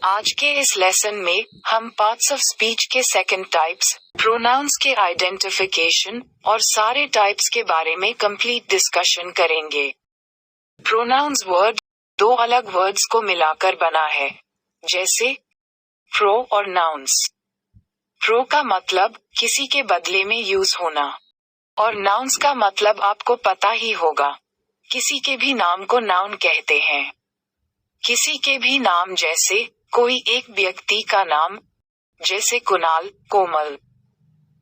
आज के इस लेसन में हम पार्ट्स ऑफ स्पीच के सेकंड टाइप्स, प्रोनाउंस के आइडेंटिफिकेशन और सारे टाइप्स के बारे में कंप्लीट डिस्कशन करेंगे। प्रोनाउंस वर्ड दो अलग वर्ड्स को मिलाकर बना है, जैसे प्रो और नाउंस। प्रो का मतलब किसी के बदले में यूज होना, और नाउंस का मतलब आपको पता ही होगा, किसी के भी नाम को नाउन कहते हैं। किसी के भी नाम जैसे कोई एक व्यक्ति का नाम, जैसे कुणाल, कोमल।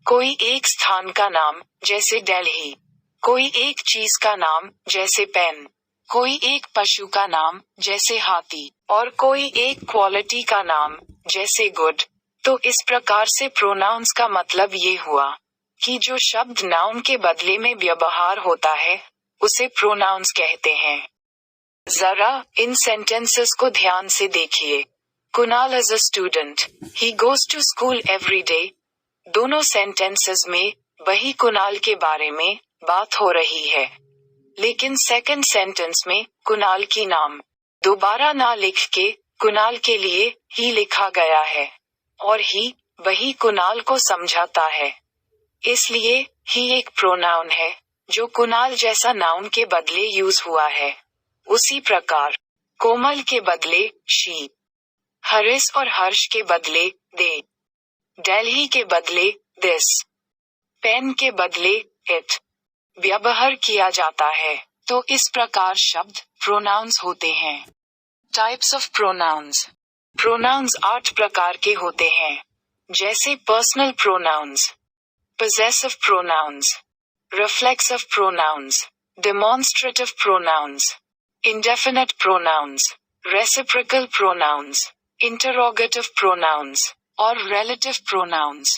कोई एक स्थान का नाम, जैसे दिल्ली। कोई एक चीज का नाम, जैसे पेन। कोई एक पशु का नाम, जैसे हाथी। और कोई एक क्वालिटी का नाम, जैसे गुड। तो इस प्रकार से प्रोनाउंस का मतलब ये हुआ कि जो शब्द नाउन के बदले में व्यवहार होता है, उसे प्रोनाउंस कहते हैं। जरा इन सेंटेंसेस को ध्यान से देखिए। Kunal is a student, he goes to school every day. दोनों सेंटेंसेस में वही कुणाल के बारे में बात हो रही है, लेकिन सेकंड सेंटेंस में कुणाल की नाम दोबारा ना लिख के कुणाल के लिए ही लिखा गया है, और ही वही कुणाल को समझाता है। इसलिए ही एक प्रोनाउन है जो कुणाल जैसा नाउन के बदले यूज हुआ है। उसी प्रकार कोमल के बदले शी, हरीश और हर्ष के बदले दे, दिल्ली के बदले दिस, पेन के बदले इट व्यवहार किया जाता है। तो इस प्रकार शब्द प्रोनाउंस होते हैं। Types of pronouns. प्रोनाउंस 8 प्रकार के होते हैं, जैसे personal pronouns, possessive pronouns, reflexive pronouns, demonstrative pronouns, indefinite pronouns, reciprocal pronouns, interrogative pronouns, और relative pronouns।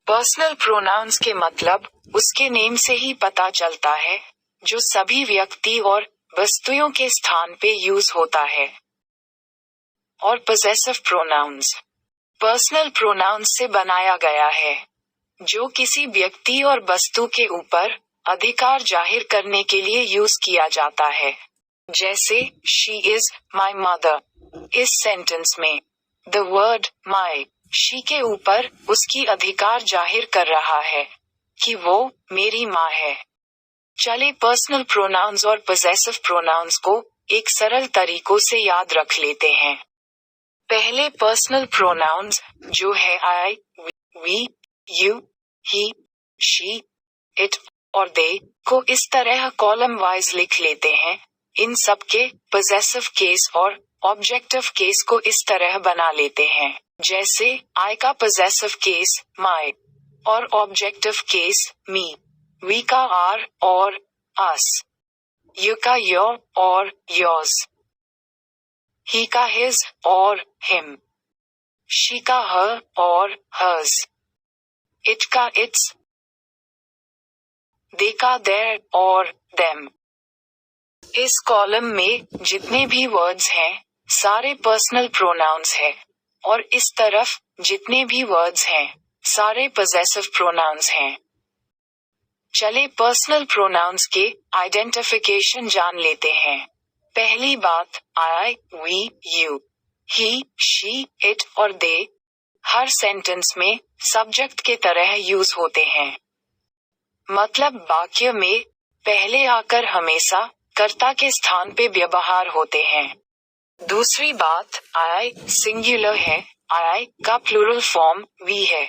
पर्सनल प्रोनाउंस के मतलब उसके नेम से ही पता चलता है, जो सभी व्यक्ति और वस्तुओं के स्थान पे यूज होता है। और possessive pronouns पर्सनल प्रोनाउंस से बनाया गया है, जो किसी व्यक्ति और वस्तु के ऊपर अधिकार जाहिर करने के लिए यूज किया जाता है। जैसे शी इज माई मदर। इस सेंटेंस में द वर्ड माई शी के ऊपर उसकी अधिकार जाहिर कर रहा है कि वो मेरी माँ है। चले पर्सनल प्रोनाउंस और पोजेसिव प्रोनाउंस को एक सरल तरीकों से याद रख लेते हैं। पहले पर्सनल प्रोनाउंस जो है I, we, you, he, she, it और दे को इस तरह कॉलम वाइज लिख लेते हैं। इन सब के पोजेसिव केस और ऑब्जेक्टिव केस को इस तरह बना लेते हैं, जैसे आई का पोजेसिव केस माई और ऑब्जेक्टिव केस मी, वी का आर और अस, यू का योर और योर्स, ही का हिज और हिम, शी का हर और हर्स, इट का इट्स, दे का देयर और देम। इस कॉलम में जितने भी वर्ड्स हैं, सारे पर्सनल प्रोनाउंस हैं, और इस तरफ जितने भी वर्ड्स हैं, सारे पोजेसिव प्रोनाउंस हैं। चले पर्सनल प्रोनाउंस के आइडेंटिफिकेशन जान लेते हैं। पहली बात, I, we, you, he, she, it और दे हर सेंटेंस में सब्जेक्ट के तरह यूज होते हैं। मतलब वाक्य में पहले आकर हमेशा कर्ता के स्थान पे व्यवहार होते हैं। दूसरी बात, आई सिंगुलर है, आई का प्लूरल फॉर्म वी है।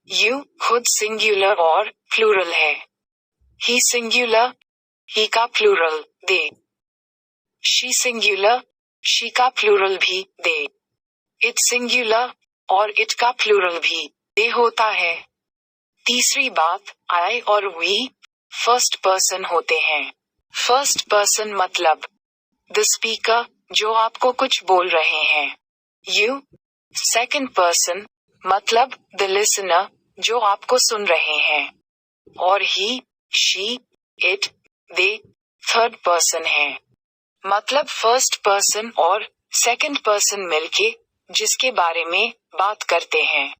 यू खुद सिंगुलर और प्लूरल है। ही सिंगुलर, ही का plural they. She singular, she का प्लूरल भी दे। इट सिंगुलर और इट का प्लूरल भी दे होता है। तीसरी बात, आई और वी फर्स्ट पर्सन होते हैं। फर्स्ट पर्सन मतलब द स्पीकर जो आपको कुछ बोल रहे हैं। यू सेकंड पर्सन मतलब द लिसनर जो आपको सुन रहे हैं। और he, she, it, they third person है। मतलब फर्स्ट पर्सन और सेकंड पर्सन मिलके जिसके बारे में बात करते हैं।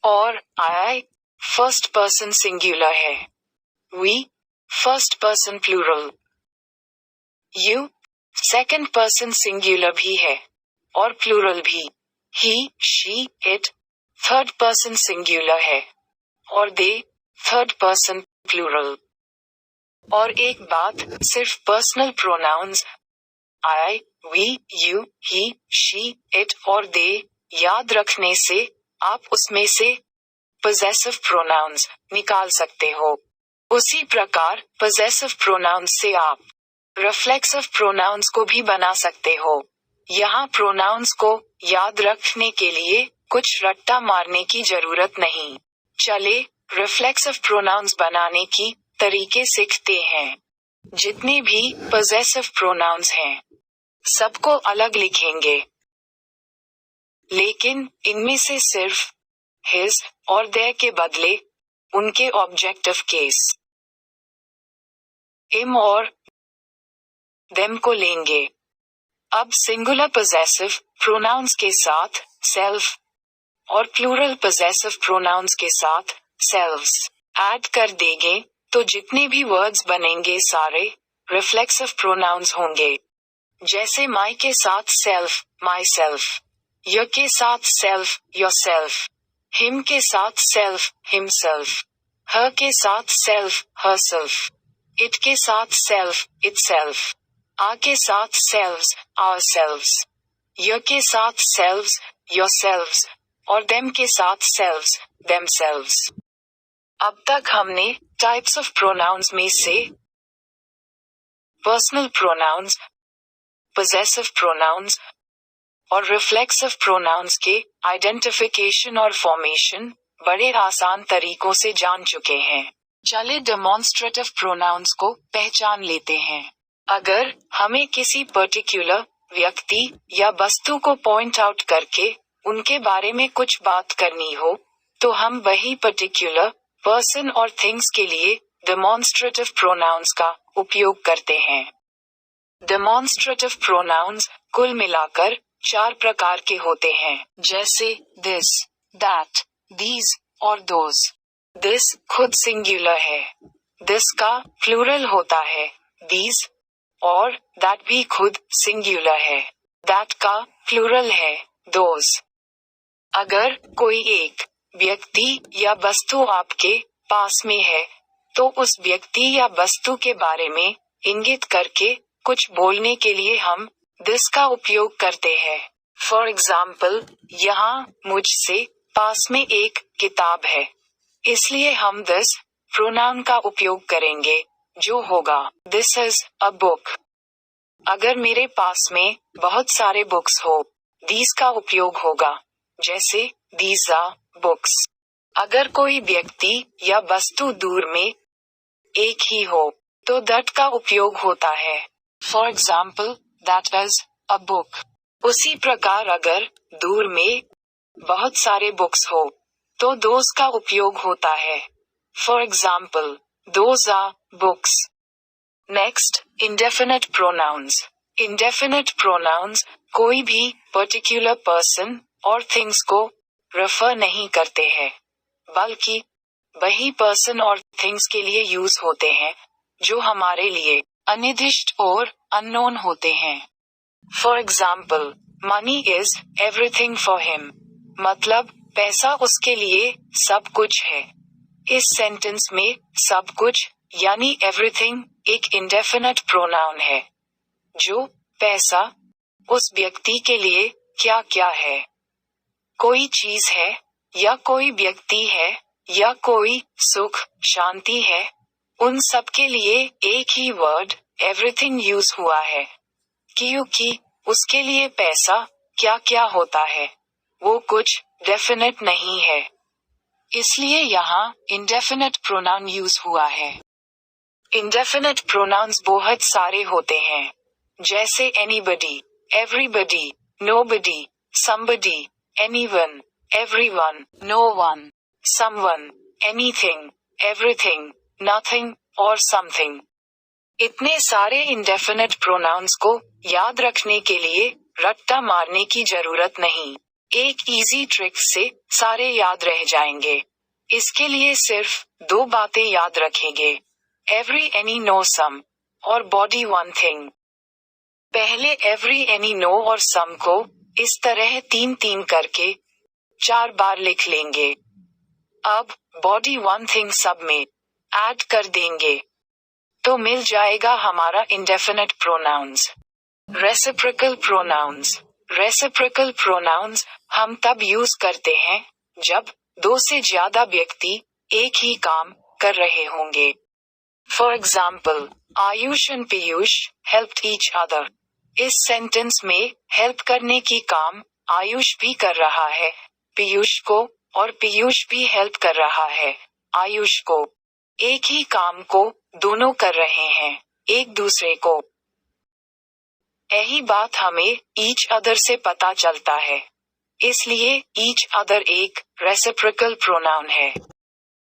और आई फर्स्ट पर्सन सिंगुलर है, we first person plural, you second person singular भी है और प्लूरल भी, he, she, it third person singular है और दे थर्ड पर्सन प्लूरल। और एक बात, सिर्फ personal pronouns I, we, you, he, she, it और दे याद रखने से आप उसमें से पोजेसिव प्रोनाउंस निकाल सकते हो। उसी प्रकार पोजेसिव प्रोनाउंस से आप रिफ्लेक्सिव प्रोनाउंस को भी बना सकते हो। यहाँ प्रोनाउंस को याद रखने के लिए कुछ रट्टा मारने की जरूरत नहीं। चले रिफ्लेक्सिव प्रोनाउंस बनाने की तरीके सीखते हैं। जितने भी पोजेसिव प्रोनाउंस हैं सबको अलग लिखेंगे, लेकिन इनमें से सिर्फ हिज और देयर के बदले उनके ऑब्जेक्टिव केस हिम और देम को लेंगे। अब सिंगुलर पोजेसिव प्रोनाउंस के साथ सेल्फ और प्लूरल पोजेसिव प्रोनाउंस के साथ सेल्व्स ऐड कर देंगे तो जितने भी वर्ड्स बनेंगे सारे रिफ्लेक्सिव प्रोनाउंस होंगे। जैसे माई के साथ सेल्फ माई सेल्फ, योर के साथ सेल्फ योर सेल्फ, हिम के साथ सेल्फ हिमसेल्फ, हर के साथ सेल्फ हर सेल्फ, इट के साथ सेल्फ इटसेल्फ, आ के साथ सेल्व्स आवर सेल्व्स, योर के साथ सेल्व्स योर सेल्व्स और देम के साथ सेल्व्स देमसेल्व्स। अब तक हमने टाइप्स ऑफ प्रोनाउंस में से पर्सनल प्रोनाउंस, पोजेसिव प्रोनाउंस और रिफ्लेक्सिव प्रोनाउंस के आइडेंटिफिकेशन और फॉर्मेशन बड़े आसान तरीकों से जान चुके हैं। चले डेमोन्स्ट्रेटिव प्रोनाउंस को पहचान लेते हैं। अगर हमें किसी पर्टिकुलर व्यक्ति या वस्तु को पॉइंट आउट करके उनके बारे में कुछ बात करनी हो तो हम वही पर्टिकुलर पर्सन और थिंग्स के लिए डेमोन्स्ट्रेटिव प्रोनाउंस का उपयोग करते हैं। डेमोन्स्ट्रेटिव प्रोनाउंस कुल मिलाकर 4 प्रकार के होते हैं, जैसे दिस, दैट, दीज और दोज। दिस खुद सिंगुलर है, दिस का प्लूरल होता है दीज, और दैट भी खुद सिंगुलर है, दैट का प्लूरल है दोज। अगर कोई एक व्यक्ति या वस्तु आपके पास में है तो उस व्यक्ति या वस्तु के बारे में इंगित करके कुछ बोलने के लिए हम दिस का उपयोग करते हैं। फॉर एग्जाम्पल, यहाँ मुझसे पास में एक किताब है, इसलिए हम दिस प्रोनाउन का उपयोग करेंगे जो होगा दिस इज अ बुक। अगर मेरे पास में बहुत सारे बुक्स हो, दीज का उपयोग होगा, जैसे दीज आर बुक्स। अगर कोई व्यक्ति या वस्तु दूर में एक ही हो तो दैट का उपयोग होता है। For example, that is a book. उसी प्रकार अगर दूर में बहुत सारे बुक्स हो तो दोज का उपयोग होता है। For example, those are books. Next, indefinite pronouns. Indefinite pronouns कोई भी पर्टिकुलर पर्सन और थिंग्स को रेफर नहीं करते हैं, बल्कि वही पर्सन और थिंग्स के लिए यूज होते हैं जो हमारे लिए अनिर्दिष्ट और अननोन होते हैं। For example, money is everything for him, मतलब पैसा उसके लिए सब कुछ है। इस सेंटेंस में सब कुछ यानी एवरीथिंग एक इंडेफिनिट प्रोनाउन है जो पैसा उस व्यक्ति के लिए क्या क्या है, कोई चीज है या कोई व्यक्ति है या कोई सुख शांति है, उन सब के लिए एक ही वर्ड एवरीथिंग यूज हुआ है, क्योंकि उसके लिए पैसा क्या क्या होता है वो कुछ डेफिनेट नहीं है, इसलिए यहाँ इंडेफिनिट प्रोनाउन यूज हुआ है। इंडेफिनिट प्रोनाउंस बहुत सारे होते हैं, जैसे anybody, everybody, nobody, somebody, anyone, everyone, no one, someone, anything, everything, nothing और समथिंग। इतने सारे इंडेफिनिट प्रोनाउंस को याद रखने के लिए रट्टा मारने की जरूरत नहीं, एक इजी ट्रिक से सारे याद रह जाएंगे। इसके लिए सिर्फ 2 बातें याद रखेंगे, एवरी, एनी, नो, सम और बॉडी वन थिंग। पहले एवरी, एनी, नो और सम को इस तरह 3-3 करके 4 बार लिख लेंगे। अब बॉडी वन थिंग सब में ऐड कर देंगे तो मिल जाएगा हमारा indefinite pronoun. Reciprocal pronoun. Reciprocal pronoun हम तब यूज करते हैं जब 2 से ज्यादा व्यक्ति एक ही काम कर रहे होंगे। For example, Ayush and Piyush helped each other. इस सेंटेंस में हेल्प करने की काम आयुष भी कर रहा है पीयूष को, और पीयूष भी हेल्प कर रहा है आयुष को। एक ही काम को दोनों कर रहे हैं एक दूसरे को। यही बात हमें ईच अदर से पता चलता है, इसलिए ईच अदर एक रेसिप्रोकल प्रोनाउन है।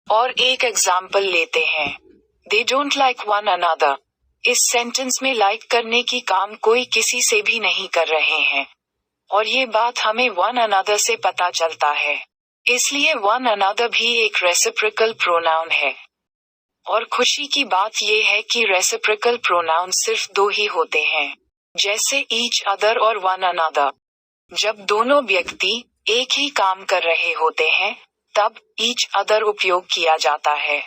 और एक एग्जाम्पल लेते हैं, they don't like one another. इस सेंटेंस में लाइक करने की काम कोई किसी से भी नहीं कर रहे हैं, और ये बात हमें वन अनदर से पता चलता है, इसलिए वन अनदर भी एक रेसिप्रोकल प्रोनाउन है। और खुशी की बात यह है कि रेसिप्रोकल प्रोनाउन सिर्फ 2 ही होते हैं, जैसे ईच अदर और वन अनदर। जब दोनों व्यक्ति एक ही काम कर रहे होते हैं तब ईच अदर उपयोग किया जाता है।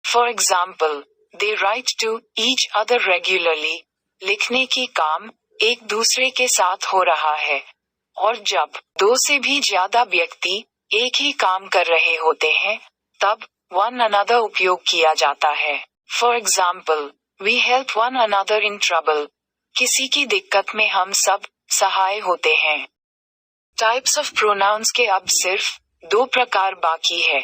For example, they write to each other regularly. लिखने की काम एक दूसरे के साथ हो रहा है। और जब 2 से भी ज्यादा व्यक्ति एक ही काम कर रहे होते हैं तब वन अनदर उपयोग किया जाता है। For example, we help one another in trouble. किसी की दिक्कत में हम सब सहाय होते हैं। टाइप्स ऑफ प्रोनाउंस के अब सिर्फ 2 प्रकार बाकी है,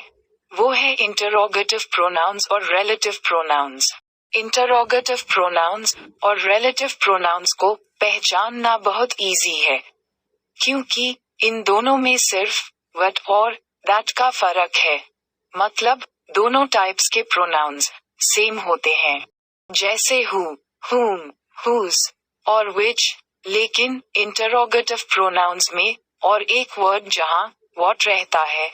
वो है इंटरोगेटिव प्रोनाउंस और रिलेटिव प्रोनाउंस। इंटरोगेटिव प्रोनाउंस और रिलेटिव प्रोनाउंस को पहचानना बहुत इजी है, क्योंकि इन दोनों में सिर्फ व्हाट और दैट का फर्क है। मतलब दोनों टाइप्स के प्रोनाउंस सेम होते हैं, जैसे हु, whom, whose और which। लेकिन इंटरोगेटिव प्रोनाउंस में और एक वर्ड जहां what रहता है,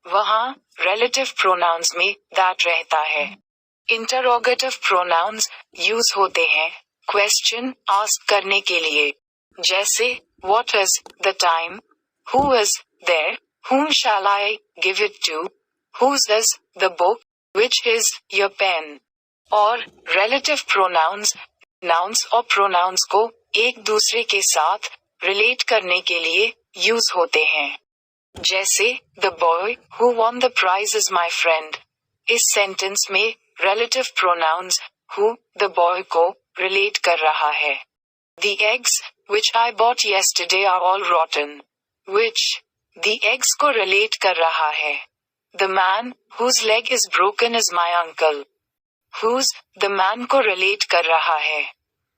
वहां रिलेटिव प्रोनाउंस में that रहता है। इंटरोगेटिव प्रोनाउंस यूज होते हैं क्वेश्चन आस्क करने के लिए, जैसे what is the time, who is there, whom shall I give it to, whose is the book, which is your pen। और रिलेटिव प्रोनाउंस नाउन्स और प्रोनाउंस को एक दूसरे के साथ रिलेट करने के लिए यूज होते हैं, जैसे the boy who won the prize is my friend. इस सेंटेंस में relative pronoun who the boy को रिलेट कर रहा है। The eggs which I bought yesterday are all rotten, which the eggs को रिलेट कर रहा है। The man whose leg is broken is my uncle, whose the man को relate कर रहा है।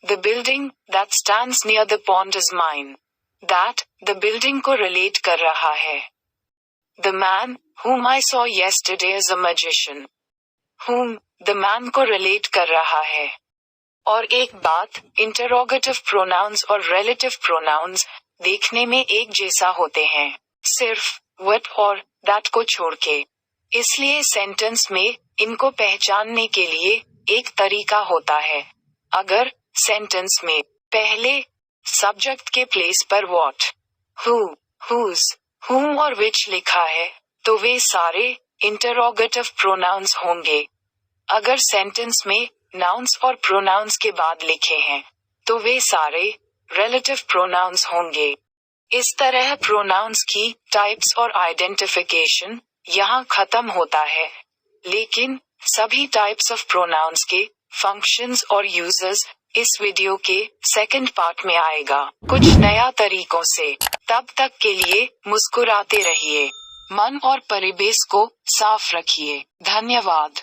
The building that stands near the pond is mine, that the building को relate कर रहा है। The man whom I saw yesterday is a magician, whom the man को relate कर रहा है। और एक बात, इंटरोगेटिव प्रोनाउंस और रिलेटिव प्रोनाउंस देखने में एक जैसा होते हैं, सिर्फ what और that को छोड़ के। इसलिए सेंटेंस में इनको पहचानने के लिए एक तरीका होता है। अगर सेंटेंस में पहले सब्जेक्ट के प्लेस पर what, who, whose, whom और which लिखा है तो वे सारे इंटरोगेटिव प्रोनाउंस होंगे। अगर सेंटेंस में नाउन्स और प्रोनाउंस के बाद लिखे हैं तो वे सारे रिलेटिव प्रोनाउंस होंगे। इस तरह प्रोनाउंस की टाइप्स और आइडेंटिफिकेशन यहाँ खत्म होता है, लेकिन सभी टाइप्स ऑफ प्रोनाउंस के फंक्शंस और यूजेस इस वीडियो के सेकंड पार्ट में आएगा, कुछ नया तरीकों से। तब तक के लिए मुस्कुराते रहिए, मन और परिवेश को साफ रखिए। धन्यवाद।